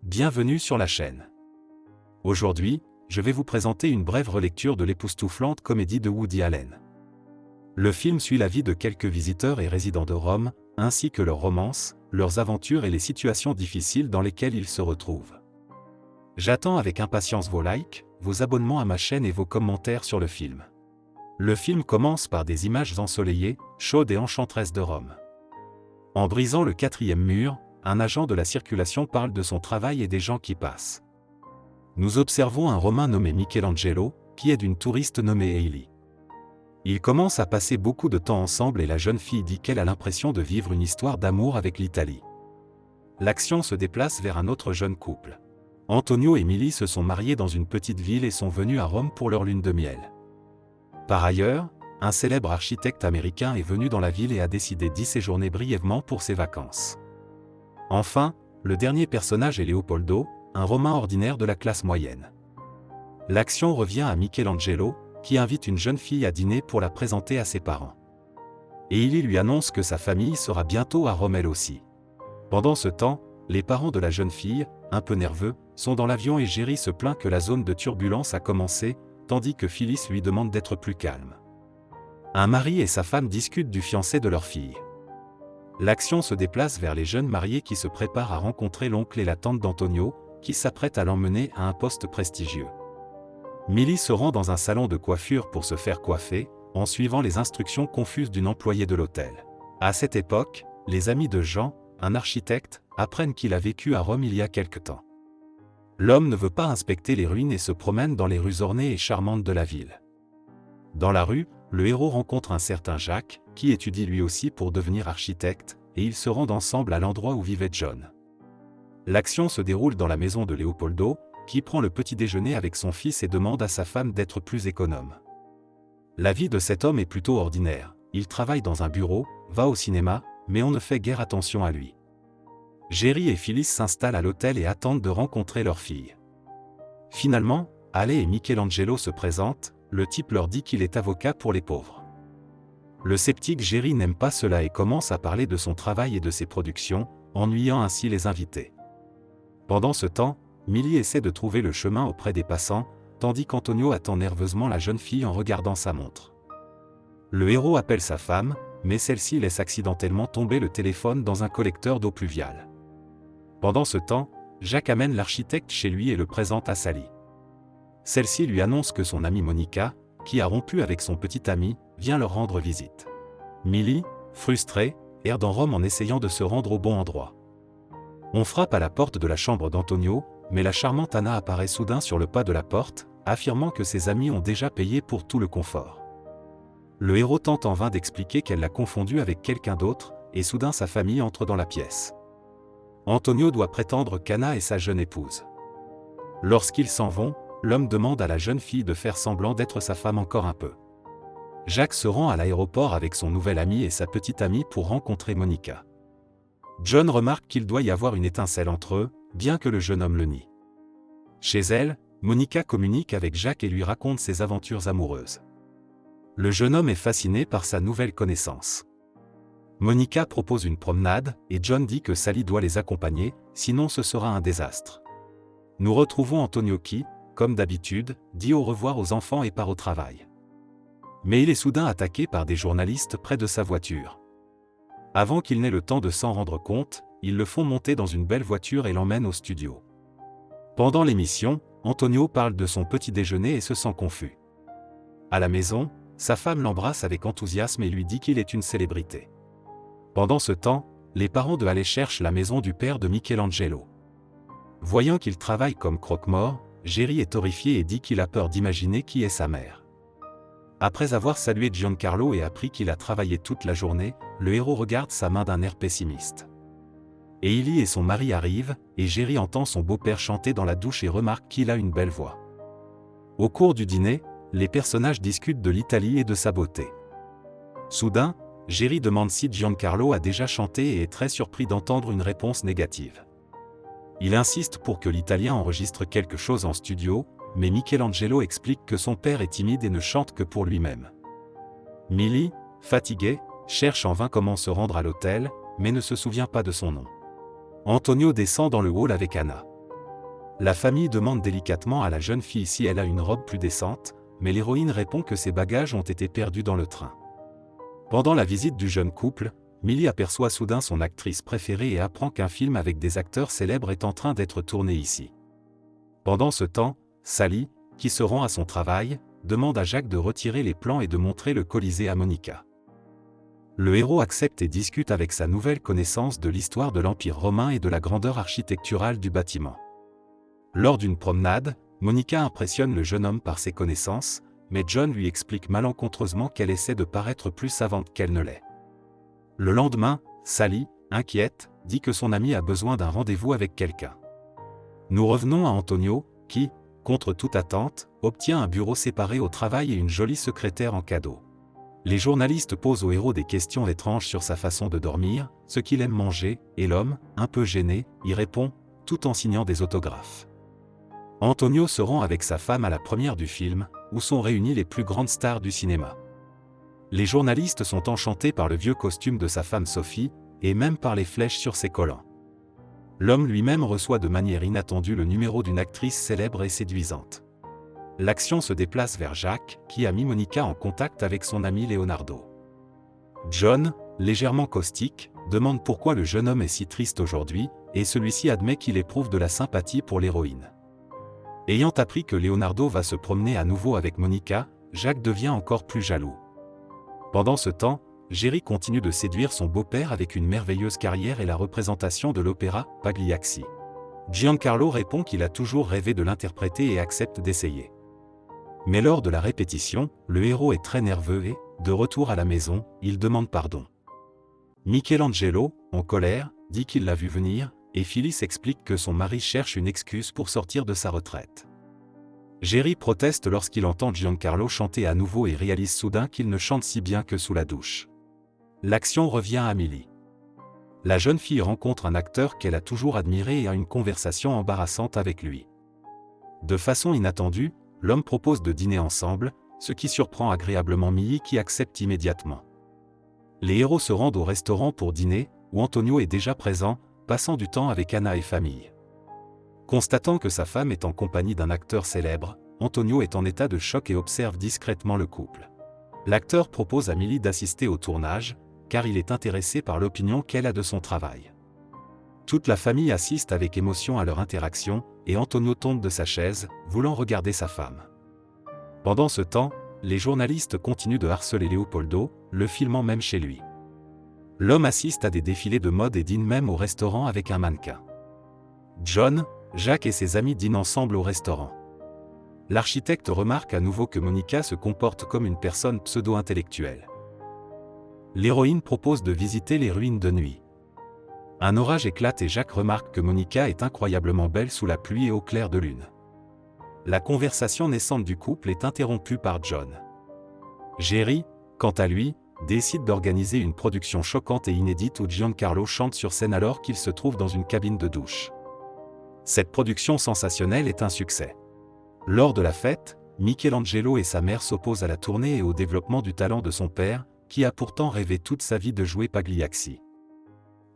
Bienvenue sur la chaîne. Aujourd'hui, je vais vous présenter une brève relecture de l'époustouflante comédie de Woody Allen. Le film suit la vie de quelques visiteurs et résidents de Rome, ainsi que leurs romances, leurs aventures et les situations difficiles dans lesquelles ils se retrouvent. J'attends avec impatience vos likes, vos abonnements à ma chaîne et vos commentaires sur le film. Le film commence par des images ensoleillées, chaudes et enchanteresses de Rome. En brisant le quatrième mur, un agent de la circulation parle de son travail et des gens qui passent. Nous observons un Romain nommé Michelangelo, qui aide une touriste nommée Hailey. Ils commencent à passer beaucoup de temps ensemble et la jeune fille dit qu'elle a l'impression de vivre une histoire d'amour avec l'Italie. L'action se déplace vers un autre jeune couple. Antonio et Milly se sont mariés dans une petite ville et sont venus à Rome pour leur lune de miel. Par ailleurs, un célèbre architecte américain est venu dans la ville et a décidé d'y séjourner brièvement pour ses vacances. Enfin, le dernier personnage est Leopoldo, un Romain ordinaire de la classe moyenne. L'action revient à Michelangelo, qui invite une jeune fille à dîner pour la présenter à ses parents. Et il lui annonce que sa famille sera bientôt à Rome elle aussi. Pendant ce temps, les parents de la jeune fille, un peu nerveux, sont dans l'avion et Jerry se plaint que la zone de turbulence a commencé, tandis que Phyllis lui demande d'être plus calme. Un mari et sa femme discutent du fiancé de leur fille. L'action se déplace vers les jeunes mariés qui se préparent à rencontrer l'oncle et la tante d'Antonio, qui s'apprêtent à l'emmener à un poste prestigieux. Milly se rend dans un salon de coiffure pour se faire coiffer, en suivant les instructions confuses d'une employée de l'hôtel. À cette époque, les amis de Jean, un architecte, apprennent qu'il a vécu à Rome il y a quelque temps. L'homme ne veut pas inspecter les ruines et se promène dans les rues ornées et charmantes de la ville. Dans la rue, le héros rencontre un certain Jacques, qui étudie lui aussi pour devenir architecte, et ils se rendent ensemble à l'endroit où vivait John. L'action se déroule dans la maison de Leopoldo, qui prend le petit déjeuner avec son fils et demande à sa femme d'être plus économe. La vie de cet homme est plutôt ordinaire. Il travaille dans un bureau, va au cinéma, mais on ne fait guère attention à lui. Jerry et Phyllis s'installent à l'hôtel et attendent de rencontrer leur fille. Finalement, Ale et Michelangelo se présentent, le type leur dit qu'il est avocat pour les pauvres. Le sceptique Jerry n'aime pas cela et commence à parler de son travail et de ses productions, ennuyant ainsi les invités. Pendant ce temps, Milly essaie de trouver le chemin auprès des passants, tandis qu'Antonio attend nerveusement la jeune fille en regardant sa montre. Le héros appelle sa femme, mais celle-ci laisse accidentellement tomber le téléphone dans un collecteur d'eau pluviale. Pendant ce temps, Jacques amène l'architecte chez lui et le présente à Sally. Celle-ci lui annonce que son amie Monica, qui a rompu avec son petit ami, vient leur rendre visite. Milly, frustrée, erre dans Rome en essayant de se rendre au bon endroit. On frappe à la porte de la chambre d'Antonio, mais la charmante Anna apparaît soudain sur le pas de la porte, affirmant que ses amis ont déjà payé pour tout le confort. Le héros tente en vain d'expliquer qu'elle l'a confondu avec quelqu'un d'autre, et soudain sa famille entre dans la pièce. Antonio doit prétendre qu'Anna est sa jeune épouse. Lorsqu'ils s'en vont, l'homme demande à la jeune fille de faire semblant d'être sa femme encore un peu. Jacques se rend à l'aéroport avec son nouvel ami et sa petite amie pour rencontrer Monica. John remarque qu'il doit y avoir une étincelle entre eux, bien que le jeune homme le nie. Chez elle, Monica communique avec Jacques et lui raconte ses aventures amoureuses. Le jeune homme est fasciné par sa nouvelle connaissance. Monica propose une promenade, et John dit que Sally doit les accompagner, sinon ce sera un désastre. Nous retrouvons Antonio qui, comme d'habitude, dit au revoir aux enfants et part au travail. Mais il est soudain attaqué par des journalistes près de sa voiture. Avant qu'il n'ait le temps de s'en rendre compte, ils le font monter dans une belle voiture et l'emmènent au studio. Pendant l'émission, Antonio parle de son petit déjeuner et se sent confus. À la maison, sa femme l'embrasse avec enthousiasme et lui dit qu'il est une célébrité. Pendant ce temps, les parents de Ale cherchent la maison du père de Michelangelo. Voyant qu'il travaille comme croque-mort, Jerry est horrifié et dit qu'il a peur d'imaginer qui est sa mère. Après avoir salué Giancarlo et appris qu'il a travaillé toute la journée, le héros regarde sa main d'un air pessimiste. Hailey et son mari arrivent, et Jerry entend son beau-père chanter dans la douche et remarque qu'il a une belle voix. Au cours du dîner, les personnages discutent de l'Italie et de sa beauté. Soudain, Jerry demande si Giancarlo a déjà chanté et est très surpris d'entendre une réponse négative. Il insiste pour que l'Italien enregistre quelque chose en studio, mais Michelangelo explique que son père est timide et ne chante que pour lui-même. Milly, fatiguée, cherche en vain comment se rendre à l'hôtel, mais ne se souvient pas de son nom. Antonio descend dans le hall avec Anna. La famille demande délicatement à la jeune fille si elle a une robe plus décente, mais l'héroïne répond que ses bagages ont été perdus dans le train. Pendant la visite du jeune couple, Millie aperçoit soudain son actrice préférée et apprend qu'un film avec des acteurs célèbres est en train d'être tourné ici. Pendant ce temps, Sally, qui se rend à son travail, demande à Jack de retirer les plans et de montrer le Colisée à Monica. Le héros accepte et discute avec sa nouvelle connaissance de l'histoire de l'Empire romain et de la grandeur architecturale du bâtiment. Lors d'une promenade, Monica impressionne le jeune homme par ses connaissances, mais John lui explique malencontreusement qu'elle essaie de paraître plus savante qu'elle ne l'est. Le lendemain, Sally, inquiète, dit que son ami a besoin d'un rendez-vous avec quelqu'un. Nous revenons à Antonio, qui, contre toute attente, obtient un bureau séparé au travail et une jolie secrétaire en cadeau. Les journalistes posent au héros des questions étranges sur sa façon de dormir, ce qu'il aime manger, et l'homme, un peu gêné, y répond, tout en signant des autographes. Antonio se rend avec sa femme à la première du film, où sont réunies les plus grandes stars du cinéma. Les journalistes sont enchantés par le vieux costume de sa femme Sophie, et même par les flèches sur ses collants. L'homme lui-même reçoit de manière inattendue le numéro d'une actrice célèbre et séduisante. L'action se déplace vers Jack, qui a mis Monica en contact avec son ami Leonardo. John, légèrement caustique, demande pourquoi le jeune homme est si triste aujourd'hui, et celui-ci admet qu'il éprouve de la sympathie pour l'héroïne. Ayant appris que Leonardo va se promener à nouveau avec Monica, Jack devient encore plus jaloux. Pendant ce temps, Jerry continue de séduire son beau-père avec une merveilleuse carrière et la représentation de l'opéra Pagliacci. Giancarlo répond qu'il a toujours rêvé de l'interpréter et accepte d'essayer. Mais lors de la répétition, le héros est très nerveux et, de retour à la maison, il demande pardon. Michelangelo, en colère, dit qu'il l'a vu venir, et Phyllis explique que son mari cherche une excuse pour sortir de sa retraite. Jerry proteste lorsqu'il entend Giancarlo chanter à nouveau et réalise soudain qu'il ne chante si bien que sous la douche. L'action revient à Millie. La jeune fille rencontre un acteur qu'elle a toujours admiré et a une conversation embarrassante avec lui. De façon inattendue, l'homme propose de dîner ensemble, ce qui surprend agréablement Millie qui accepte immédiatement. Les héros se rendent au restaurant pour dîner, où Antonio est déjà présent, passant du temps avec Anna et famille. Constatant que sa femme est en compagnie d'un acteur célèbre, Antonio est en état de choc et observe discrètement le couple. L'acteur propose à Millie d'assister au tournage, car il est intéressé par l'opinion qu'elle a de son travail. Toute la famille assiste avec émotion à leur interaction, et Antonio tombe de sa chaise, voulant regarder sa femme. Pendant ce temps, les journalistes continuent de harceler Leopoldo, le filmant même chez lui. L'homme assiste à des défilés de mode et dîne même au restaurant avec un mannequin. John, Jack et ses amis dînent ensemble au restaurant. L'architecte remarque à nouveau que Monica se comporte comme une personne pseudo-intellectuelle. L'héroïne propose de visiter les ruines de nuit. Un orage éclate et Jack remarque que Monica est incroyablement belle sous la pluie et au clair de lune. La conversation naissante du couple est interrompue par John. Jerry, quant à lui, décide d'organiser une production choquante et inédite où Giancarlo chante sur scène alors qu'il se trouve dans une cabine de douche. Cette production sensationnelle est un succès. Lors de la fête, Michelangelo et sa mère s'opposent à la tournée et au développement du talent de son père, qui a pourtant rêvé toute sa vie de jouer Pagliacci.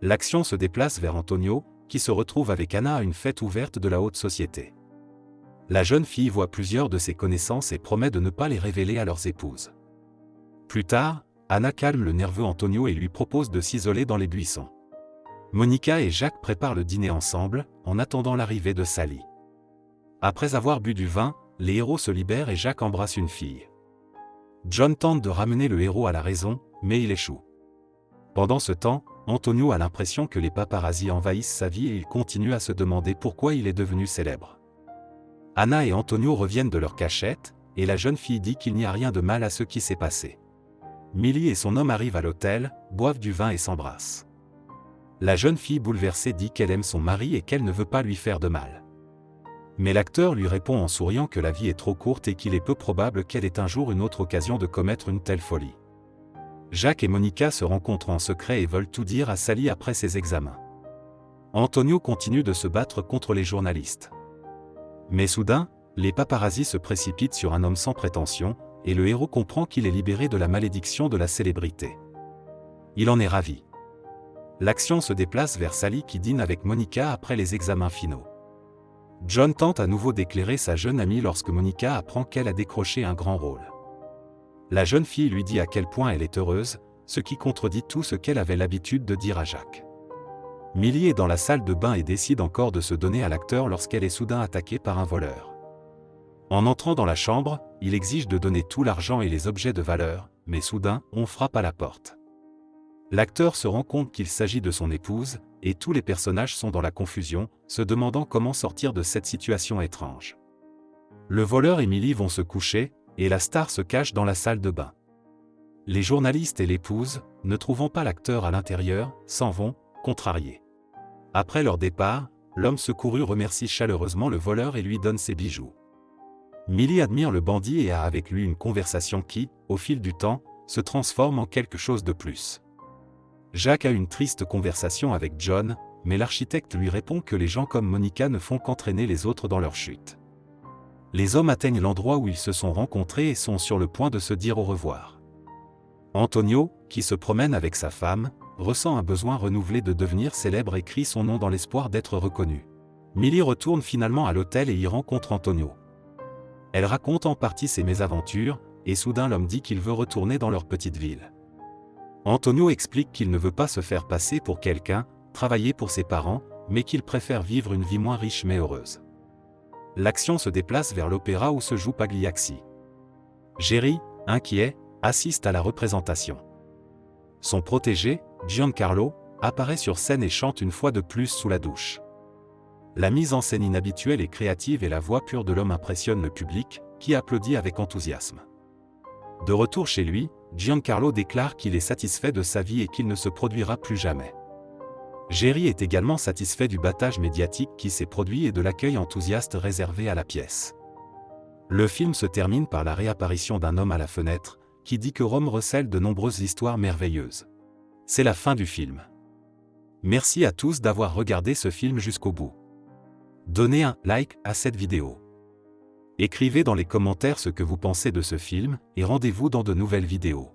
L'action se déplace vers Antonio, qui se retrouve avec Anna à une fête ouverte de la haute société. La jeune fille voit plusieurs de ses connaissances et promet de ne pas les révéler à leurs épouses. Plus tard, Anna calme le nerveux Antonio et lui propose de s'isoler dans les buissons. Monica et Jack préparent le dîner ensemble, en attendant l'arrivée de Sally. Après avoir bu du vin, les héros se libèrent et Jack embrasse une fille. John tente de ramener le héros à la raison, mais il échoue. Pendant ce temps, Antonio a l'impression que les paparazzis envahissent sa vie et il continue à se demander pourquoi il est devenu célèbre. Anna et Antonio reviennent de leur cachette, et la jeune fille dit qu'il n'y a rien de mal à ce qui s'est passé. Millie et son homme arrivent à l'hôtel, boivent du vin et s'embrassent. La jeune fille bouleversée dit qu'elle aime son mari et qu'elle ne veut pas lui faire de mal. Mais l'acteur lui répond en souriant que la vie est trop courte et qu'il est peu probable qu'elle ait un jour une autre occasion de commettre une telle folie. Jack et Monica se rencontrent en secret et veulent tout dire à Sally après ses examens. Antonio continue de se battre contre les journalistes. Mais soudain, les paparazzis se précipitent sur un homme sans prétention, et le héros comprend qu'il est libéré de la malédiction de la célébrité. Il en est ravi. L'action se déplace vers Sally qui dîne avec Monica après les examens finaux. John tente à nouveau d'éclairer sa jeune amie lorsque Monica apprend qu'elle a décroché un grand rôle. La jeune fille lui dit à quel point elle est heureuse, ce qui contredit tout ce qu'elle avait l'habitude de dire à Jack. Millie est dans la salle de bain et décide encore de se donner à l'acteur lorsqu'elle est soudain attaquée par un voleur. En entrant dans la chambre, il exige de donner tout l'argent et les objets de valeur, mais soudain, on frappe à la porte. L'acteur se rend compte qu'il s'agit de son épouse, et tous les personnages sont dans la confusion, se demandant comment sortir de cette situation étrange. Le voleur et Millie vont se coucher, et la star se cache dans la salle de bain. Les journalistes et l'épouse, ne trouvant pas l'acteur à l'intérieur, s'en vont, contrariés. Après leur départ, l'homme secouru remercie chaleureusement le voleur et lui donne ses bijoux. Millie admire le bandit et a avec lui une conversation qui, au fil du temps, se transforme en quelque chose de plus. Jack a une triste conversation avec John, mais l'architecte lui répond que les gens comme Monica ne font qu'entraîner les autres dans leur chute. Les hommes atteignent l'endroit où ils se sont rencontrés et sont sur le point de se dire au revoir. Antonio, qui se promène avec sa femme, ressent un besoin renouvelé de devenir célèbre et crie son nom dans l'espoir d'être reconnu. Millie retourne finalement à l'hôtel et y rencontre Antonio. Elle raconte en partie ses mésaventures, et soudain l'homme dit qu'il veut retourner dans leur petite ville. Antonio explique qu'il ne veut pas se faire passer pour quelqu'un, travailler pour ses parents, mais qu'il préfère vivre une vie moins riche mais heureuse. L'action se déplace vers l'opéra où se joue Pagliacci. Jerry, inquiet, assiste à la représentation. Son protégé, Giancarlo, apparaît sur scène et chante une fois de plus sous la douche. La mise en scène inhabituelle et créative et la voix pure de l'homme impressionnent le public, qui applaudit avec enthousiasme. De retour chez lui, Giancarlo déclare qu'il est satisfait de sa vie et qu'il ne se produira plus jamais. Jerry est également satisfait du battage médiatique qui s'est produit et de l'accueil enthousiaste réservé à la pièce. Le film se termine par la réapparition d'un homme à la fenêtre, qui dit que Rome recèle de nombreuses histoires merveilleuses. C'est la fin du film. Merci à tous d'avoir regardé ce film jusqu'au bout. Donnez un like à cette vidéo. Écrivez dans les commentaires ce que vous pensez de ce film, et rendez-vous dans de nouvelles vidéos.